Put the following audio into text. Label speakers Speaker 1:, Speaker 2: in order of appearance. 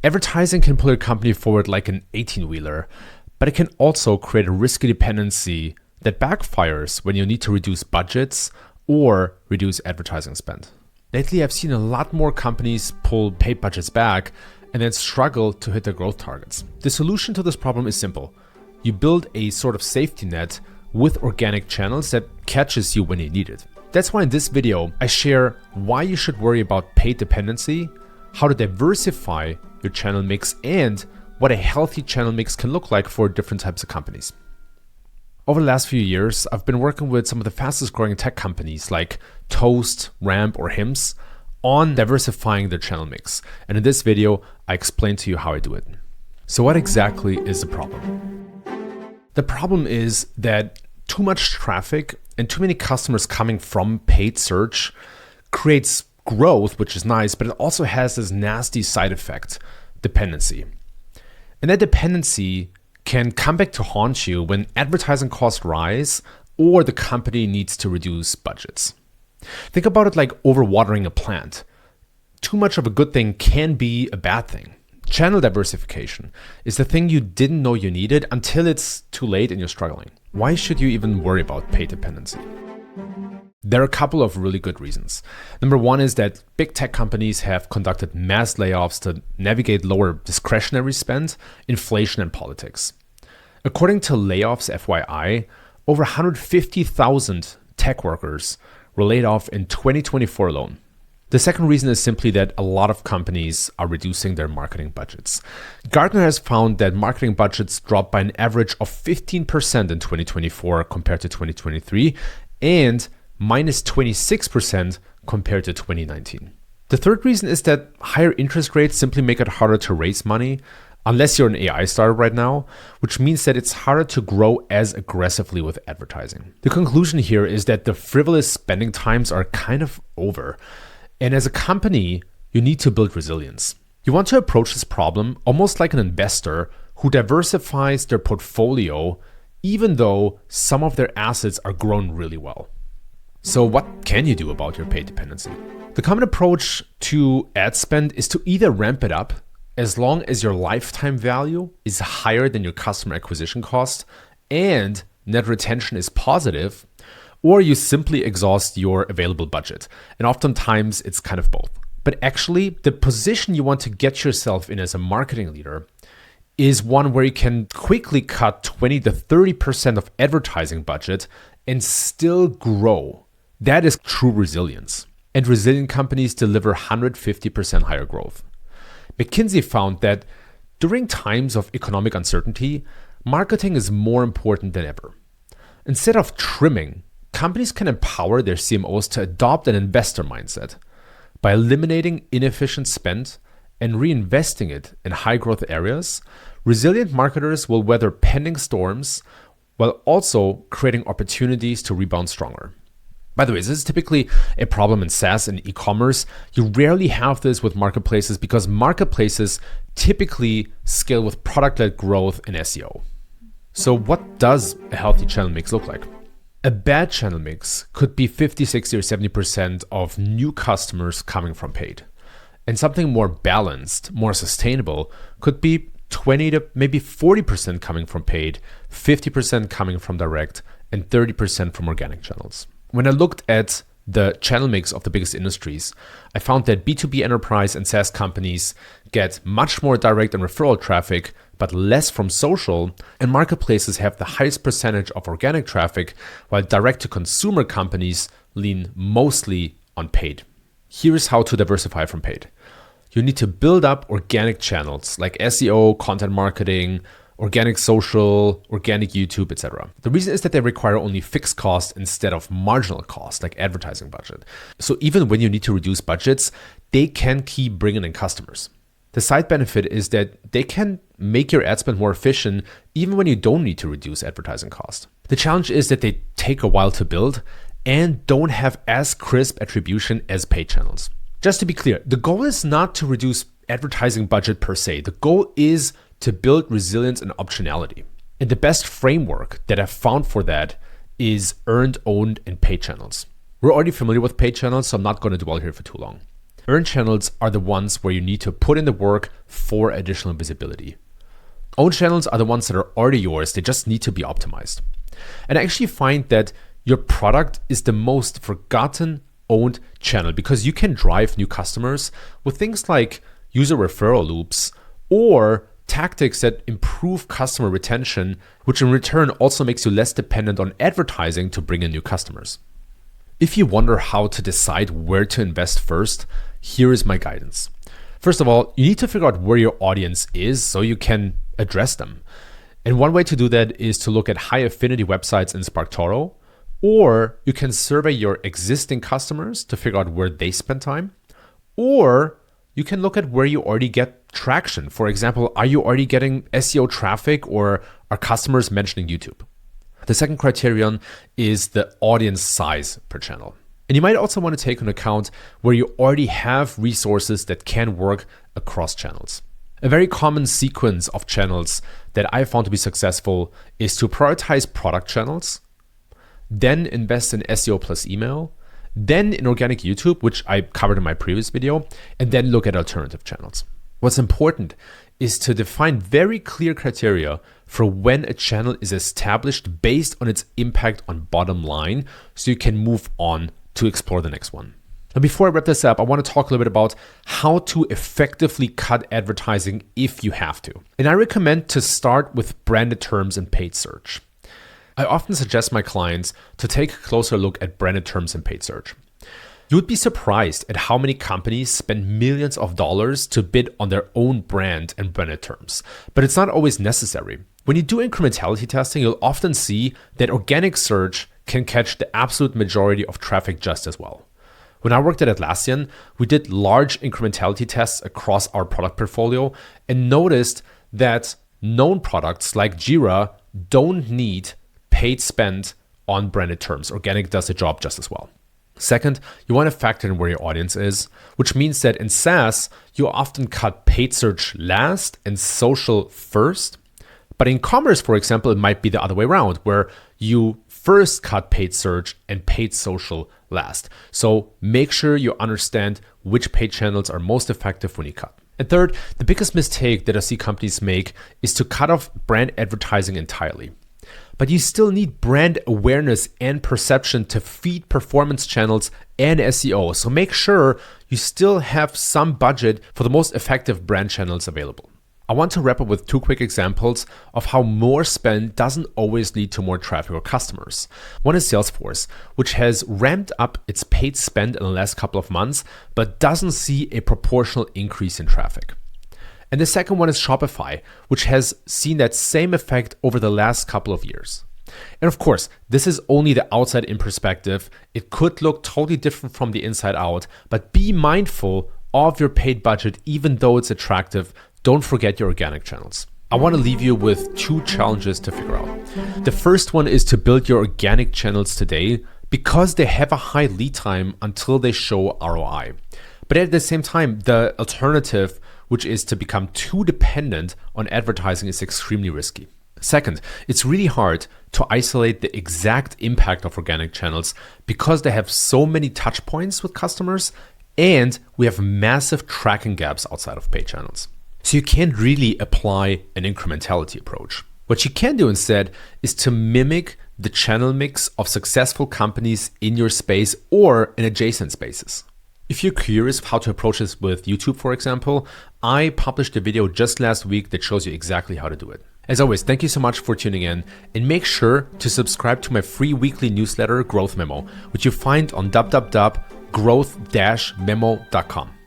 Speaker 1: Advertising can pull your company forward like an 18-wheeler, but it can also create a risky dependency that backfires when you need to reduce budgets or reduce advertising spend. Lately, I've seen a lot more companies pull paid budgets back and then struggle to hit their growth targets. The solution to this problem is simple. You build a sort of safety net with organic channels that catches you when you need it. That's why in this video, I share why you should worry about paid dependency, how to diversify your channel mix, and what a healthy channel mix can look like for different types of companies. Over the last few years, I've been working with some of the fastest growing tech companies like Toast, Ramp, or Hims on diversifying their channel mix. And in this video, I explain to you how I do it. So what exactly is the problem? The problem is that too much traffic and too many customers coming from paid search creates growth, which is nice, but it also has this nasty side effect, dependency. And that dependency can come back to haunt you when advertising costs rise or the company needs to reduce budgets. Think about it like overwatering a plant. Too much of a good thing can be a bad thing. Channel diversification is the thing you didn't know you needed until it's too late and you're struggling. Why should you even worry about paid dependency? There are a couple of really good reasons. Number one is that big tech companies have conducted mass layoffs to navigate lower discretionary spend, inflation, and politics. According to Layoffs FYI, over 150,000 tech workers were laid off in 2024 alone. The second reason is simply that a lot of companies are reducing their marketing budgets. Gartner has found that marketing budgets dropped by an average of 15% in 2024 compared to 2023 and minus 26% compared to 2019. The third reason is that higher interest rates simply make it harder to raise money, unless you're an AI startup right now, which means that it's harder to grow as aggressively with advertising. The conclusion here is that the frivolous spending times are kind of over. And as a company, you need to build resilience. You want to approach this problem almost like an investor who diversifies their portfolio, even though some of their assets are grown really well. So what can you do about your paid dependency? The common approach to ad spend is to either ramp it up as long as your lifetime value is higher than your customer acquisition cost and net retention is positive, or you simply exhaust your available budget. And oftentimes it's kind of both. But actually, the position you want to get yourself in as a marketing leader is one where you can quickly cut 20 to 30% of advertising budget and still grow. That is true resilience. And resilient companies deliver 150% higher growth. McKinsey found that during times of economic uncertainty, marketing is more important than ever. Instead of trimming, companies can empower their CMOs to adopt an investor mindset by eliminating inefficient spend and reinvesting it in high growth areas. Resilient marketers will weather pending storms while also creating opportunities to rebound stronger. By the way, this is typically a problem in SaaS and e-commerce. You rarely have this with marketplaces because marketplaces typically scale with product-led growth and SEO. So what does a healthy channel mix look like? A bad channel mix could be 50, 60, or 70% of new customers coming from paid. And something more balanced, more sustainable could be 20 to maybe 40% coming from paid, 50% coming from direct, and 30% from organic channels. When I looked at the channel mix of the biggest industries, I found that B2B enterprise and SaaS companies get much more direct and referral traffic, but less from social, and marketplaces have the highest percentage of organic traffic, while direct-to-consumer companies lean mostly on paid. Here's how to diversify from paid. You need to build up organic channels like SEO, content marketing, organic social, organic YouTube, etc. The reason is that they require only fixed cost instead of marginal cost, like advertising budget. So even when you need to reduce budgets, they can keep bringing in customers. The side benefit is that they can make your ad spend more efficient even when you don't need to reduce advertising cost. The challenge is that they take a while to build and don't have as crisp attribution as paid channels. Just to be clear, the goal is not to reduce advertising budget per se. The goal is to build resilience and optionality. And the best framework that I've found for that is earned, owned, and paid channels. We're already familiar with paid channels, so I'm not going to dwell here for too long. Earned channels are the ones where you need to put in the work for additional visibility. Owned channels are the ones that are already yours. They just need to be optimized. And I actually find that your product is the most forgotten owned channel because you can drive new customers with things like user referral loops or tactics that improve customer retention, which in return also makes you less dependent on advertising to bring in new customers. If you wonder how to decide where to invest first, here is my guidance. First of all, you need to figure out where your audience is so you can address them. And one way to do that is to look at high affinity websites in SparkToro, or you can survey your existing customers to figure out where they spend time, or you can look at where you already get traction. For example, are you already getting SEO traffic or are customers mentioning YouTube? The second criterion is the audience size per channel. And you might also want to take into account where you already have resources that can work across channels. A very common sequence of channels that I found to be successful is to prioritize product channels, then invest in SEO plus email, then in organic YouTube, which I covered in my previous video, and then look at alternative channels. What's important is to define very clear criteria for when a channel is established based on its impact on bottom line, so you can move on to explore the next one. Now, before I wrap this up, I want to talk a little bit about how to effectively cut advertising if you have to. And I recommend to start with branded terms and paid search. I often suggest my clients to take a closer look at branded terms and paid search. You would be surprised at how many companies spend millions of dollars to bid on their own brand and branded terms, but it's not always necessary. When you do incrementality testing, you'll often see that organic search can catch the absolute majority of traffic just as well. When I worked at Atlassian, we did large incrementality tests across our product portfolio and noticed that known products like Jira don't need paid spend on branded terms. Organic does the job just as well. Second, you want to factor in where your audience is, which means that in SaaS, you often cut paid search last and social first. But in commerce, for example, it might be the other way around, where you first cut paid search and paid social last. So make sure you understand which paid channels are most effective when you cut. And third, the biggest mistake that I see companies make is to cut off brand advertising entirely. But you still need brand awareness and perception to feed performance channels and SEO. So make sure you still have some budget for the most effective brand channels available. I want to wrap up with two quick examples of how more spend doesn't always lead to more traffic or customers. One is Salesforce, which has ramped up its paid spend in the last couple of months, but doesn't see a proportional increase in traffic. And the second one is Shopify, which has seen that same effect over the last couple of years. And of course, this is only the outside in perspective. It could look totally different from the inside out, but be mindful of your paid budget, even though it's attractive. Don't forget your organic channels. I want to leave you with two challenges to figure out. The first one is to build your organic channels today because they have a high lead time until they show ROI. But at the same time, the alternative, which is to become too dependent on advertising, is extremely risky. Second, it's really hard to isolate the exact impact of organic channels because they have so many touch points with customers and we have massive tracking gaps outside of paid channels. So you can't really apply an incrementality approach. What you can do instead is to mimic the channel mix of successful companies in your space or in adjacent spaces. If you're curious of how to approach this with YouTube, for example, I published a video just last week that shows you exactly how to do it. As always, thank you so much for tuning in, and make sure to subscribe to my free weekly newsletter, Growth Memo, which you find on www.growth-memo.com.